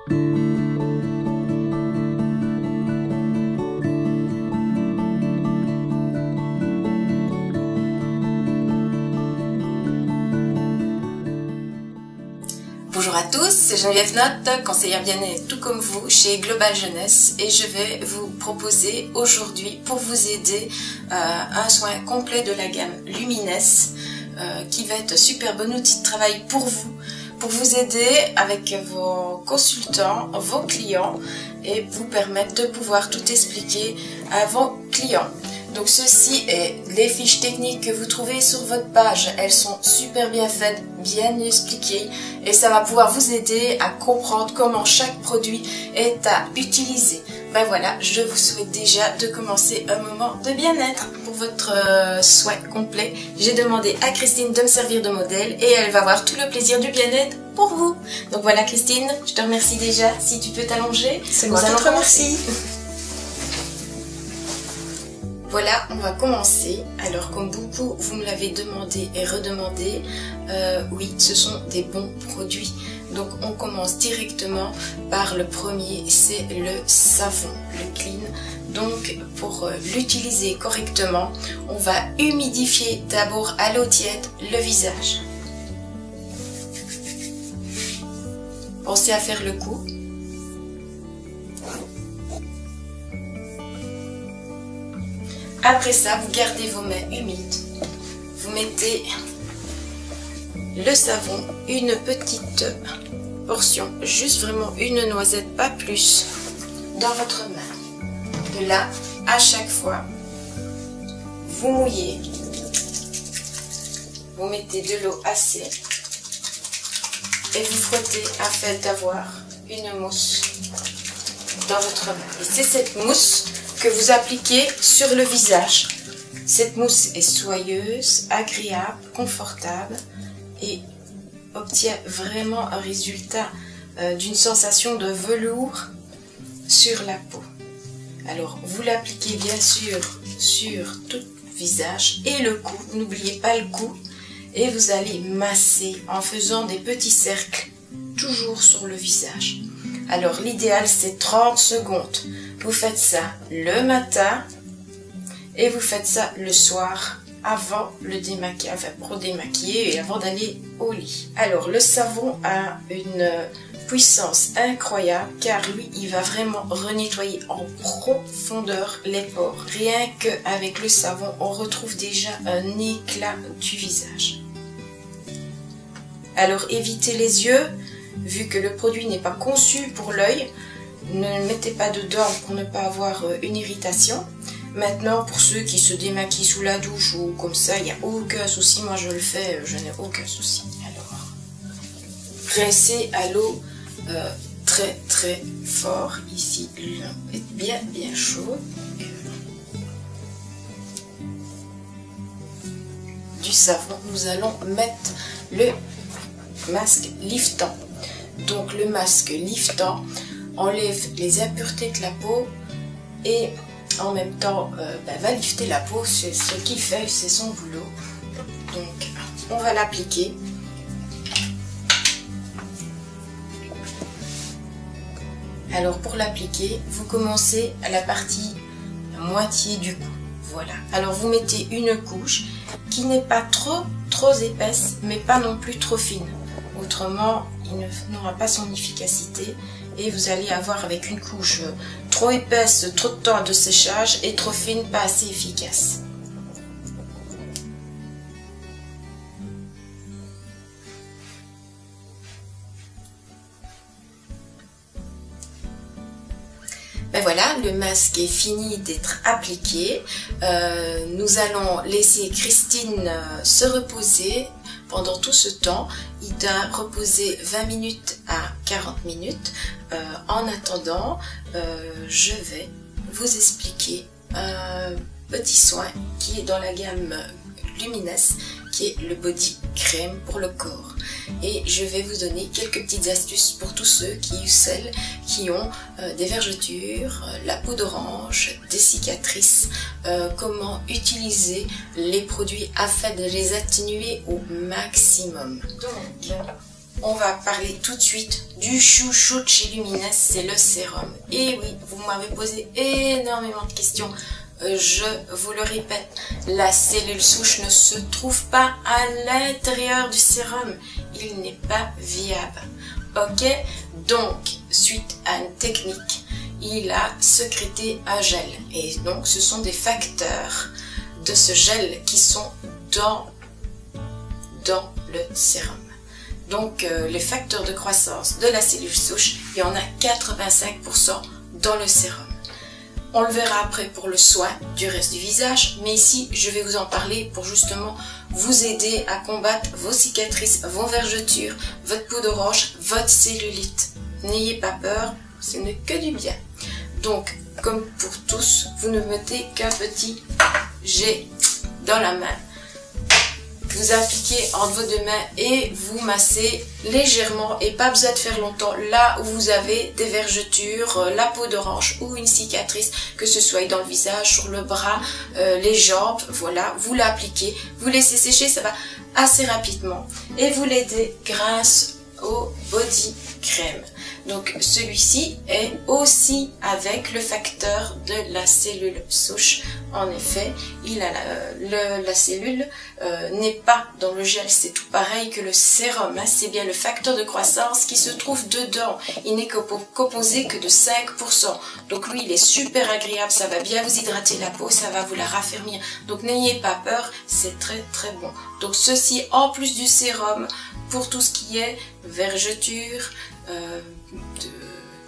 Bonjour à tous, c'est Geneviève Notte, conseillère bien-être tout comme vous chez Global Jeunesse, et je vais vous proposer aujourd'hui pour vous aider un soin complet de la gamme Lumines qui va être un super bon outil de travail pour vous aider avec vos consultants, vos clients et vous permettre de pouvoir tout expliquer à vos clients. Donc ceci est les fiches techniques que vous trouvez sur votre page. Elles sont super bien faites, bien expliquées et ça va pouvoir vous aider à comprendre comment chaque produit est à utiliser. Ben voilà, je vous souhaite déjà de commencer un moment de bien-être pour votre soin complet. J'ai demandé à Christine de me servir de modèle et elle va avoir tout le plaisir du bien-être pour vous. Donc voilà Christine, je te remercie déjà. Si tu peux t'allonger, c'est moi qui te remercie. Voilà, on va commencer. Alors comme beaucoup vous me l'avez demandé et redemandé, oui, ce sont des bons produits. Donc on commence directement par le premier, c'est le savon, le clean. Donc pour l'utiliser correctement, on va humidifier d'abord à l'eau tiède le visage. Pensez à faire le coup. Après ça, vous gardez vos mains humides. Vous mettez le savon, une petite portion, juste vraiment une noisette, pas plus, dans votre main. De là, à chaque fois, vous mouillez. Vous mettez de l'eau assez et vous frottez afin d'avoir une mousse dans votre main. Et c'est cette mousse que vous appliquez sur le visage. Cette mousse est soyeuse, agréable, confortable et obtient vraiment un résultat d'une sensation de velours sur la peau. Alors vous l'appliquez bien sûr sur tout le visage et le cou, n'oubliez pas le cou, et vous allez masser en faisant des petits cercles toujours sur le visage. Alors l'idéal c'est 30 secondes. Vous faites ça le matin et vous faites ça le soir avant le démaquillage, enfin pour démaquiller et avant d'aller au lit. Alors le savon a une puissance incroyable car lui il va vraiment renettoyer en profondeur les pores. Rien qu'avec le savon on retrouve déjà un éclat du visage. Alors évitez les yeux, vu que le produit n'est pas conçu pour l'œil. Ne le mettez pas dedans pour ne pas avoir une irritation. Maintenant, pour ceux qui se démaquillent sous la douche ou comme ça, il n'y a aucun souci. Moi, je le fais, je n'ai aucun souci. Alors, rincez à l'eau très très fort. Ici, l'eau est bien bien chaude. Du savon, nous allons mettre le masque liftant. Donc, le masque liftant enlève les impuretés de la peau et en même temps va lifter la peau, c'est ce qu'il fait, c'est son boulot. Donc on va l'appliquer. Alors pour l'appliquer, vous commencez à la partie moitié du cou. Voilà. Alors vous mettez une couche qui n'est pas trop épaisse, mais pas non plus trop fine. Autrement, il n'aura pas son efficacité. Et vous allez avoir avec une couche trop épaisse, trop de temps de séchage et trop fine, pas assez efficace. Ben voilà, le masque est fini d'être appliqué. Nous allons laisser Christine se reposer. Pendant tout ce temps, il doit reposer 20 minutes à 40 minutes. En attendant, je vais vous expliquer un petit soin qui est dans la gamme Lumines, qui est le body crème pour le corps. Et je vais vous donner quelques petites astuces pour tous ceux ou celles qui ont des vergetures, la peau d'orange, des cicatrices, comment utiliser les produits afin de les atténuer au maximum. Donc, on va parler tout de suite du chouchou de chez Luminess, c'est le sérum. Et oui, vous m'avez posé énormément de questions. Je vous le répète, la cellule souche ne se trouve pas à l'intérieur du sérum. Il n'est pas viable. Ok? Donc, suite à une technique, il a sécrété un gel. Et donc, ce sont des facteurs de ce gel qui sont dans le sérum. Donc, les facteurs de croissance de la cellule souche, il y en a 85% dans le sérum. On le verra après pour le soin du reste du visage, mais ici, je vais vous en parler pour justement vous aider à combattre vos cicatrices, vos vergetures, votre peau d'orange, votre cellulite. N'ayez pas peur, ce n'est que du bien. Donc, comme pour tous, vous ne mettez qu'un petit jet dans la main. Vous appliquez entre vos deux mains et vous massez légèrement et pas besoin de faire longtemps là où vous avez des vergetures, la peau d'orange ou une cicatrice, que ce soit dans le visage, sur le bras, les jambes, voilà, vous l'appliquez, vous laissez sécher, ça va assez rapidement et vous l'aidez grâce au body crème. Donc celui-ci est aussi avec le facteur de la cellule souche. En effet, il a la cellule n'est pas dans le gel, c'est tout pareil que le sérum. Hein, c'est bien le facteur de croissance qui se trouve dedans. Il n'est composé que de 5%. Donc lui, il est super agréable, ça va bien vous hydrater la peau, ça va vous la raffermir. Donc n'ayez pas peur, c'est très très bon. Donc ceci en plus du sérum pour tout ce qui est vergeture, de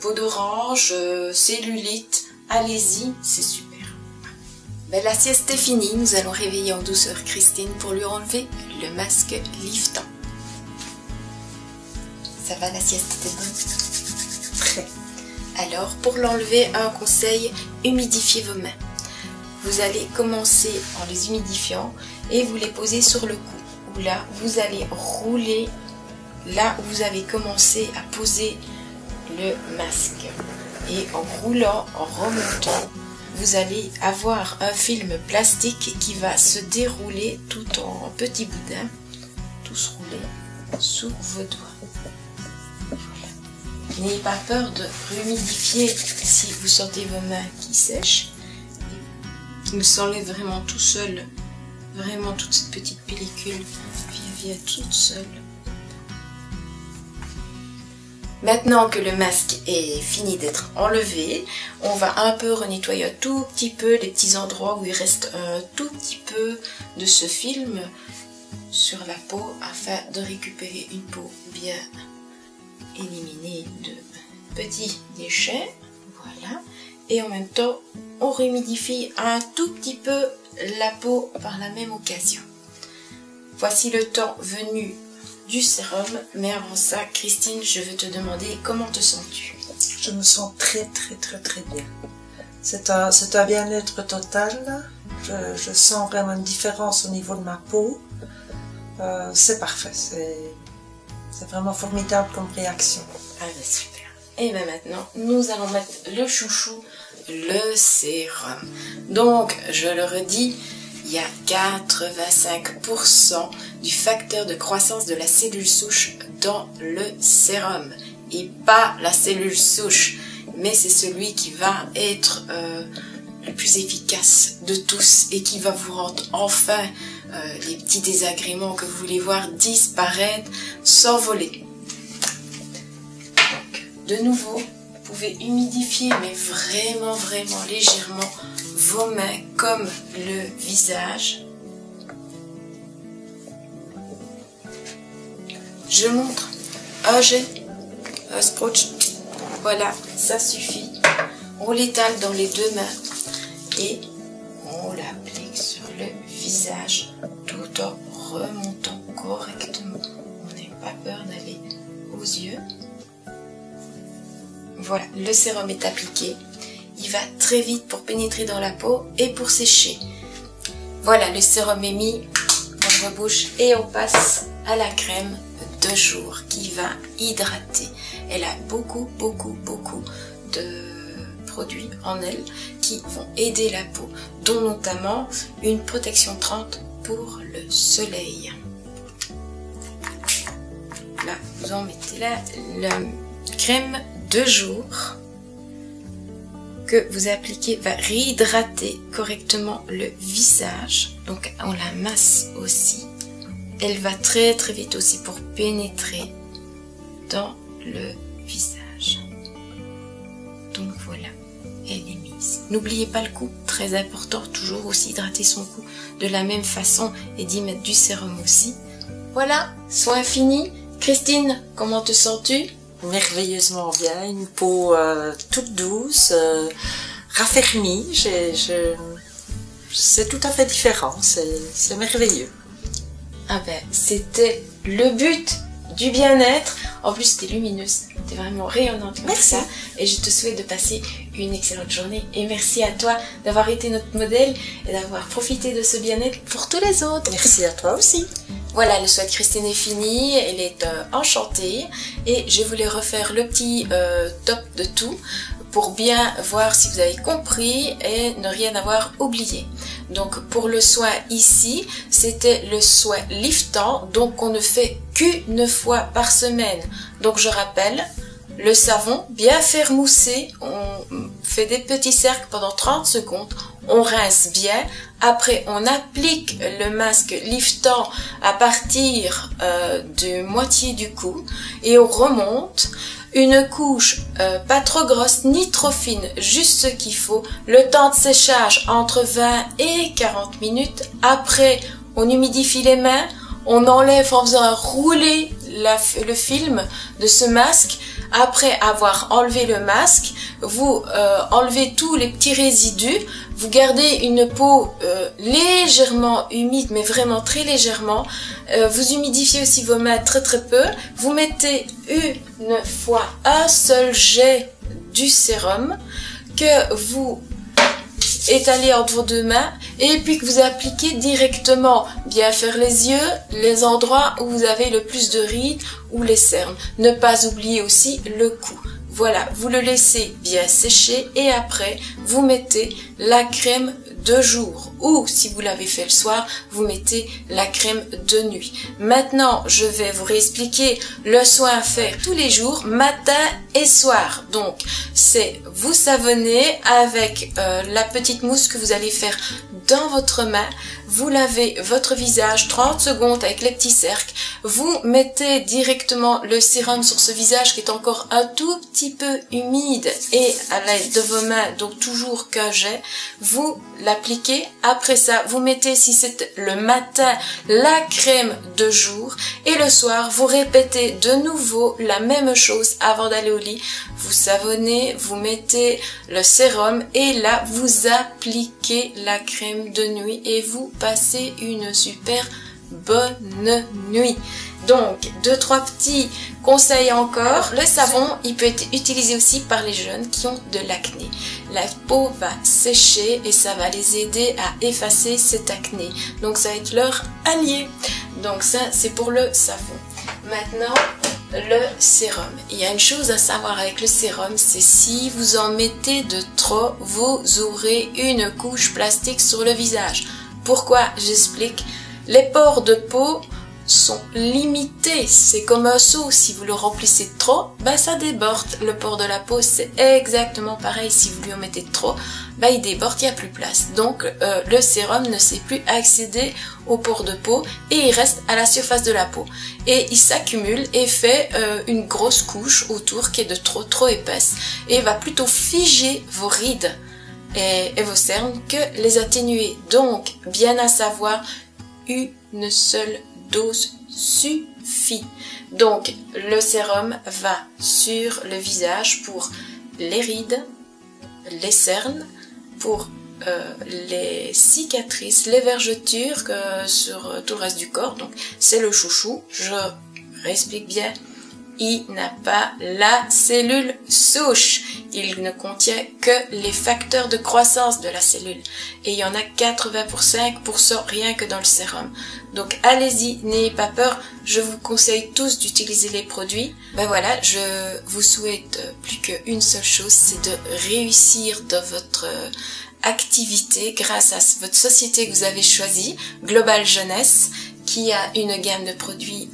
peau d'orange, cellulite, allez-y, c'est super. Ben, la sieste est finie, nous allons réveiller en douceur Christine pour lui enlever le masque liftant. Ça va, la sieste était bonne? Très. Alors, pour l'enlever, un conseil, humidifiez vos mains. Vous allez commencer en les humidifiant et vous les posez sur le cou. Où là, vous allez rouler là où vous avez commencé à poser le masque. Et en roulant, en remontant, vous allez avoir un film plastique qui va se dérouler tout en petits boudins, tous roulés sous vos doigts. Voilà. N'ayez pas peur de humidifier si vous sentez vos mains qui sèchent. Il s'enlève vraiment tout seul, vraiment toute cette petite pellicule vient toute seule. Maintenant que le masque est fini d'être enlevé, on va un peu renettoyer un tout petit peu les petits endroits où il reste un tout petit peu de ce film sur la peau afin de récupérer une peau bien éliminée de petits déchets. Voilà. Et en même temps, on humidifie un tout petit peu la peau par la même occasion. Voici le temps venu du sérum, mais avant ça, Christine, je veux te demander comment te sens-tu? Je me sens très bien. C'est un bien-être total. Je sens vraiment une différence au niveau de ma peau. C'est parfait. C'est vraiment formidable comme réaction. Ah ben super. Et bien maintenant, nous allons mettre le chouchou, le sérum. Donc, je le redis, il y a 85% du facteur de croissance de la cellule souche dans le sérum. Et pas la cellule souche, mais c'est celui qui va être le plus efficace de tous et qui va vous rendre enfin les petits désagréments que vous voulez voir disparaître, s'envoler. Donc, de nouveau, vous pouvez humidifier, mais vraiment légèrement vos mains comme le visage. Je montre un jet, un sprotch. Voilà, ça suffit. On l'étale dans les deux mains et on l'applique sur le visage tout en remontant correctement. On n'a pas peur d'aller aux yeux. Voilà, le sérum est appliqué. Il va très vite pour pénétrer dans la peau et pour sécher. Voilà, le sérum est mis, on rebouche et on passe à la crème de jour qui va hydrater. Elle a beaucoup de produits en elle qui vont aider la peau, dont notamment une protection 30 pour le soleil. là, vous en mettez là. La crème de jour que vous appliquez va réhydrater correctement le visage. Donc on la masse aussi. Elle va très très vite aussi pour pénétrer dans le visage. Donc voilà, elle est mise. N'oubliez pas le cou, très important, toujours aussi hydrater son cou de la même façon et d'y mettre du sérum aussi. Voilà, soin fini. Christine, comment te sens-tu? Merveilleusement bien, une peau toute douce, raffermie, c'est tout à fait différent, c'est merveilleux. Ah ben, c'était le but du bien-être. En plus, t'es lumineuse, t'es vraiment rayonnante comme ça. Et je te souhaite de passer une excellente journée. Et merci à toi d'avoir été notre modèle et d'avoir profité de ce bien-être pour tous les autres. Merci à toi aussi. Voilà, le soin de Christine est fini, elle est enchantée. Et je voulais refaire le petit top de tout pour bien voir si vous avez compris et ne rien avoir oublié. Donc pour le soin ici, c'était le soin liftant, donc on ne fait qu'une fois par semaine. Donc je rappelle, le savon bien faire mousser, on fait des petits cercles pendant 30 secondes, on rince bien, après on applique le masque liftant à partir de moitié du cou et on remonte. Une couche pas trop grosse ni trop fine, juste ce qu'il faut. Le temps de séchage entre 20 et 40 minutes. Après, on humidifie les mains, on enlève en faisant rouler le film de ce masque. Après avoir enlevé le masque, vous enlevez tous les petits résidus. Vous gardez une peau légèrement humide, mais vraiment très légèrement. Vous humidifiez aussi vos mains très très peu. Vous mettez une fois un seul jet du sérum que vous étalez entre vos deux mains et puis que vous appliquez directement. Bien faire les yeux, les endroits où vous avez le plus de rides ou les cernes. Ne pas oublier aussi le cou. Voilà, vous le laissez bien sécher et après, vous mettez la crème de jour ou si vous l'avez fait le soir, vous mettez la crème de nuit. Maintenant, je vais vous réexpliquer le soin à faire tous les jours, matin et soir. Donc, c'est vous savonnez avec la petite mousse que vous allez faire dans votre main. Vous lavez votre visage 30 secondes avec les petits cercles. Vous mettez directement le sérum sur ce visage qui est encore un tout petit peu humide et à l'aide de vos mains, donc toujours qu'un jet, vous l'appliquez. Après ça, vous mettez, si c'est le matin, la crème de jour et le soir, vous répétez de nouveau la même chose avant d'aller au lit. Vous savonnez, vous mettez le sérum et là, vous appliquez la crème de nuit et vous passez une super bonne nuit. Donc, 2-3 petits conseils encore. Le savon, il peut être utilisé aussi par les jeunes qui ont de l'acné. La peau va sécher et ça va les aider à effacer cette acné. Donc, ça va être leur allié. Donc, ça, c'est pour le savon. Maintenant, le sérum. Il y a une chose à savoir avec le sérum, c'est si vous en mettez de trop, vous aurez une couche plastique sur le visage. Pourquoi? J'explique. Les pores de peau sont limités. C'est comme un seau. Si vous le remplissez trop, ben ça déborde. Le pore de la peau, c'est exactement pareil. Si vous lui en mettez trop, ben il déborde, il n'y a plus place. Donc, le sérum ne sait plus accéder aux pores de peau et il reste à la surface de la peau. Et il s'accumule et fait une grosse couche autour qui est de trop épaisse et va plutôt figer vos rides et vos cernes que les atténuer. Donc, bien à savoir, une seule dose suffit. Donc, le sérum va sur le visage pour les rides, les cernes, pour les cicatrices, les vergetures sur tout le reste du corps. Donc, c'est le chouchou. Je réexplique bien. Il n'a pas la cellule souche. Il ne contient que les facteurs de croissance de la cellule. Et il y en a 85% rien que dans le sérum. Donc allez-y, n'ayez pas peur. Je vous conseille tous d'utiliser les produits. Ben voilà, je vous souhaite plus qu'une seule chose, c'est de réussir dans votre activité grâce à votre société que vous avez choisie, Global Jeunesse, qui a une gamme de produits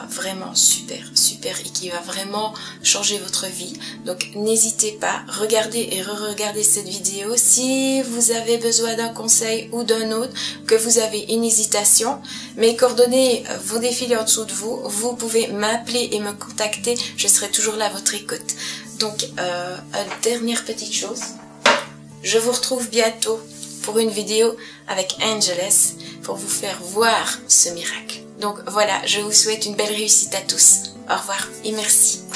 vraiment super et qui va vraiment changer votre vie. Donc n'hésitez pas, regardez et re-regardez cette vidéo. Si vous avez besoin d'un conseil ou d'un autre, que vous avez une hésitation, mes coordonnées vont défiler en dessous de vous. Vous pouvez m'appeler et me contacter, je serai toujours là à votre écoute. Donc, dernière petite chose, je vous retrouve bientôt pour une vidéo avec Angeles pour vous faire voir ce miracle. Donc voilà, je vous souhaite une belle réussite à tous. Au revoir et merci.